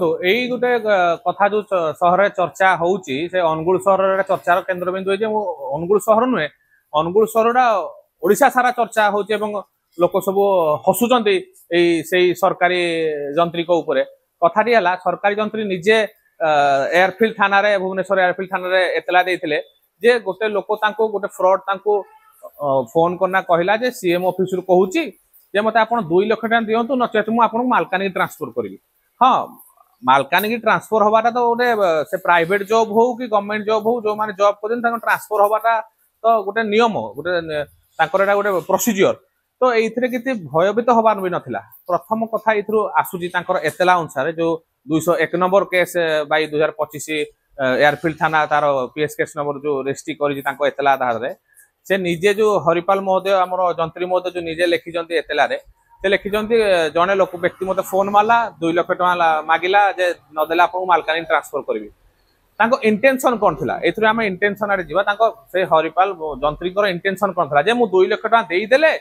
तो यही गोटे कथा जो सहर चर्चा होउची से अनुगुल सहर चर्चार केन्द्रबिंदु अनुगुल सहर नुहे अनुगुल सहरटा ओडिशा सारा चर्चा होउची एवं लोक सब हसुचंती से सरकारी जंत्री को ऊपर कथाटी है सरकारी जंत्री निजे एयरफिल्ड थाना रे भुवनेश्वर एयरफिल्ड थाना रे एतला देइथिले जे गोटे लोक तांको गोटे फ्रॉड तांको फोन करना कहला जे सीएम ऑफिस रु कहूची जे मते आपण 2 लाख टका दियंतु नचेत मु आपन मालकानी ट्रांसफर करिवि। हां मालकानी ट्रांसफर हवाटा तो गोटे से प्राइवेट जॉब हो कि गवर्नमेंट जॉब हो जो माने जॉब करन तांको ट्रांसफर हवाटा तो गोटे नियम गोटे तांकर एटा गोटे प्रोसीजर तो एइथरे किति भयभीत हबार भी नथिला। प्रथम कथा एथरु आसुची तांकर एतला अनुसार जो 201 नंबर केस बाई 2025 एयरफील्ड थाना तार पीएस केस नंबर जो रेजिस्ट्री करी तांको एतला आधार रे से निजे जो हरिपाल महोदय आमर जंत्री महोदय जो निजे लिखिजंती एतला रे से लिखिजंती जने लोक व्यक्ति मते फोन मारला 2 लाख टका मागिला जे नदेला आपन मालकानी ट्रांसफर करबी तांको इंटेंशन कोन थिला एथरे हम इंटेंशन आरे जीवा तांको से हरिपाल जंत्री को इंटेंशन कोन थिला जे मु 2 लाख टका देई देले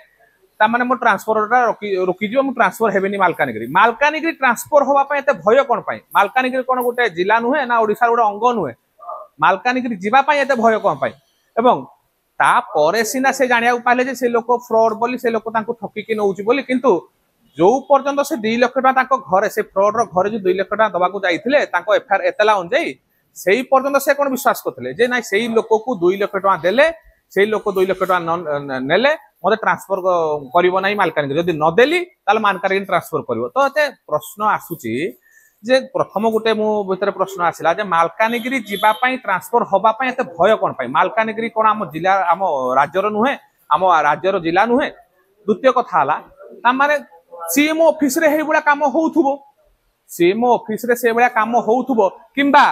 ता माने मो ट्रांसफरटा रोकी जीव मु ट्रांसफर हेबेनी मालकानगिरी ट्रांसफर होबा पय एते भय कोन पय मालकानगिरी कोन गोटे जिला नुहे ना ओडिसा गोटे अंग नुहे मालकानगिरी जीवा पय एते भय कोन पय एवं ता परे सिना से जानिया पाले जे से लोक फ्रॉड बोली से लोक तांको ठकी के नउची बोली किंतु जो पर्यंत से 2 लाख टका तांको घरे से फ्रॉड रो घरे जो 2 लाख टका दबाकू जाइथिले तांको एफआईआर एतला अनुଯାयी सेही पर्यंत से कोन विश्वास करथिले जे नाही सेही लोक को 2 लाख टका देले सेही लोक 2 लाख टका नेले मते ट्रांसफर करिवो नाही मालकानगिरी जदि न देली ताले मालकानगिरी ट्रांसफर करिवो तो एते प्रश्न आसुची जे प्रथम गोटे मो भीतर प्रश्न आसिला जे मालकानगिरी जीवा पई ट्रांसफर होबा पई एते भय कोन पई मालकानगिरी कोन हम जिला हम राज्यर नुहे हम राज्यर जिला नुहे। द्वितीय कथा हला ता माने सीएम ऑफिस रे हे बुला काम होउथुबो सीएम ऑफिस रे से बुला काम होउथुबो किंबा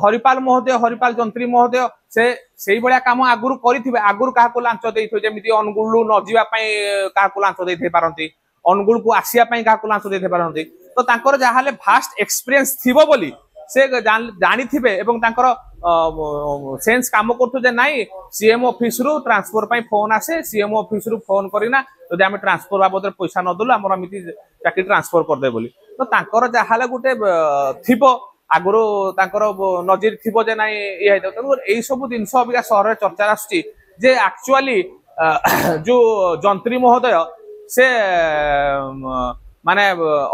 हरिपाल महोदय हरिपाल जंत्री महोदय से बड़ा काम आगुरु करिथिबे आगुरु काहा को लांच देइथो जेमिति अनुगुल न जीवा पई काहा को लांच देइथे पारंती अनुगुल को आसिया पई काहा को लांच देइथे पारंती तो तांकर जाहाले फास्ट एक्सपीरियंस थिबो बोली से जानी थिबे एवं तांकर सेंस काम करथु जे नाही सीएम ऑफिस रु ट्रांसफर पई फोन आसे सीएम ऑफिस रु फोन करिना जदि हम ट्रांसफर बाबद पैसा न दलु हमर मिति चाकरी ट्रांसफर कर दे बोली तो तांकर जाहाले गुटे थिबो आगुरु तांकर नजर थिबो जे नाही ए एई सब जिंस अबिका सहर चर्चा आसुची जे एक्चुअली जो जंत्री महोदय से माने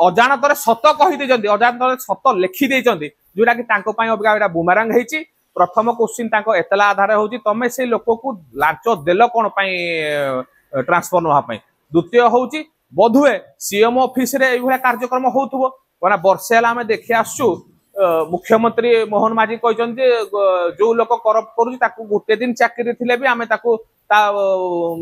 अजाणतर सत कहि देजंती अजाणतर सत लिखि देजंती जोटा कि तांको पई अबिका एटा बुमरांग हेची। प्रथम क्वेश्चन तांको एतला आधार होची तमे से लोक को लांच देलो कोन पई ट्रांसफर नहा पई। द्वितीय होची बधुए सीएम ऑफिस रे एई भला कार्यक्रम होउथबो कोना वर्षेला हम देखि आसु मुख्यमंत्री मोहन माझी कहते जो लोक करप्ट करुच्ची ताकू गोटे दिन चाकरी थिले भी आमे ताकू ता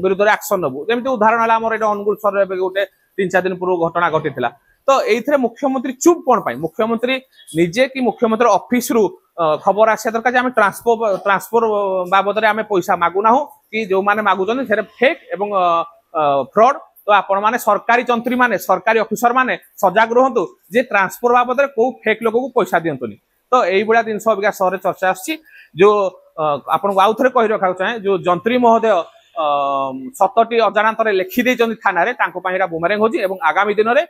विरुद्ध एक्शन नबु जेमिति उदाहरण हला हमर एटा अनुगुल सर गोटे 3-4 दिन पूर्व घटना घटिथिला तो एइथरे मुख्यमंत्री चुप कोन पाई मुख्यमंत्री निजे कि मुख्यमंत्री ऑफिस रु खबर आसे दरकार जे आमे ट्रांसफर बाबद रे आमे पैसा मागु नाहु कि जो माने मागु जने सेरे फेक एवं फ्रॉड तो आपण माने सरकारी जंत्री माने सरकारी ऑफिसर माने सजाग रहंतु जे ट्रांसफर बाबद रे को फेक लोक को पैसा दियंतुनी तो एई बडा दिन सब बिका सहरे चर्चा आछि जो आपण आउ थरे कहि रखा चाहे जो जंत्री महोदय 7टी अजाणतर लिखि देइचंदी थाना रे तांको पाहिरा बुमरेंग होजी एवं आगामी दिन रे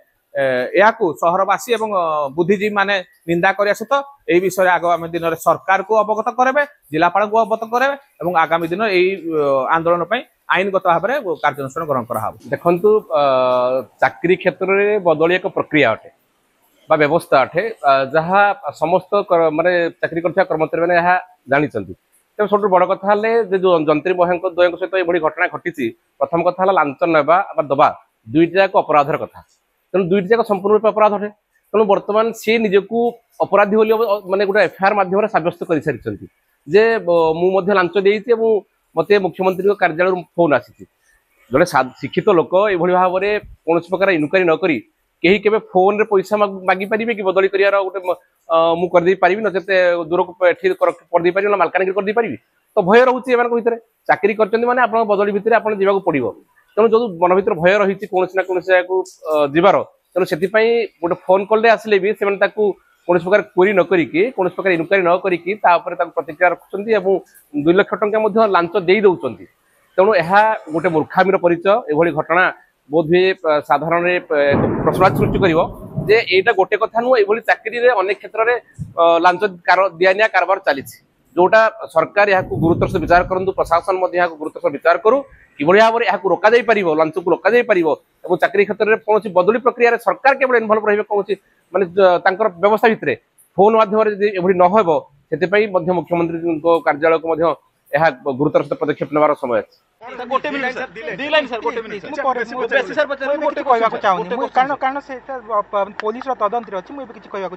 याकू सहरवासी एवं बुद्धिजीवी माने निंदा करिया सत एई विषय आगामी दिन रे सरकार को अवगत करबे जिलापाल को अवगत करबे एवं आगामी दिन एई आंदोलन पई आईनगत भाव में कार्यानुष्ठान ग्रहण करा देखु चाकरी क्षेत्र में बदली एक प्रक्रिया अटे बा व्यवस्था अटे जहाँ समस्त माने चाकरी करथिया कर्मचारी मैंने यहाँ जानते तेज सब बड़ कथा जो जंत्री महोदय द्वय सहित ये घटना घटी प्रथम कथा लांच नेबा दबा दुईटी जाक अपराधर कथा तेणु दुईटी जाक संपूर्ण रूप अपराध अटे तेणु बर्तमान सी निजक अपराधी माने गोटे एफआईआर माध्यम सब्यस्त कर सारी जे मुझे लांच देती मत मुख्यमंत्री कार्यालय फोन आसी जड़े शिक्षित लोक ये भाव में कौन प्रकार इनक्वारी नक कहीं के फोन रे पैसा मागी पारे कि बदली कर गोटे मुझे पारि नचेत दूर को करदे पारि मालकानगिरी करदे पारि तो भय रोचे भितर चाकरी करते माने आप बदली भितर आप जावाक पड़ो तेणु जो मन भर भय रही कौन ना कौन जगार तेणु से गोटे फोन कॉल आसिले भी से कौन प्रकार क्वेरी न करी कौन प्रकार इनक्वारी न करी प्रतिक्रिया रखुच्च 2 लाख टंका लांच दे दौरान तेणु यह गोटे मूर्खामीर परिचय एभली घटना बोध हुए साधारण प्रश्न सृष्टि कर जे एटा गोटे कथा नुह एभली चाकरी रे अनेक क्षेत्र रे लांच दिया कारबार चली जोटा सरकार यहाँ गुरुत्व से विचार करूँ प्रशासन यहाँ गुरुत्व से विचार करूँ कि भाव में यहाँ रोक लांच को रोक चाकरी क्षेत्र में कौन बदली प्रक्रिया सरकार केवल इनवल्व रही कौन मानते व्यवस्था भितर फोन माध्यम न हो मुख्यमंत्री कार्यालय को गुरुतर सहित पदक्षेप नेबार समय कारण पुलिस तदंत अच्छी मुझे कहवाक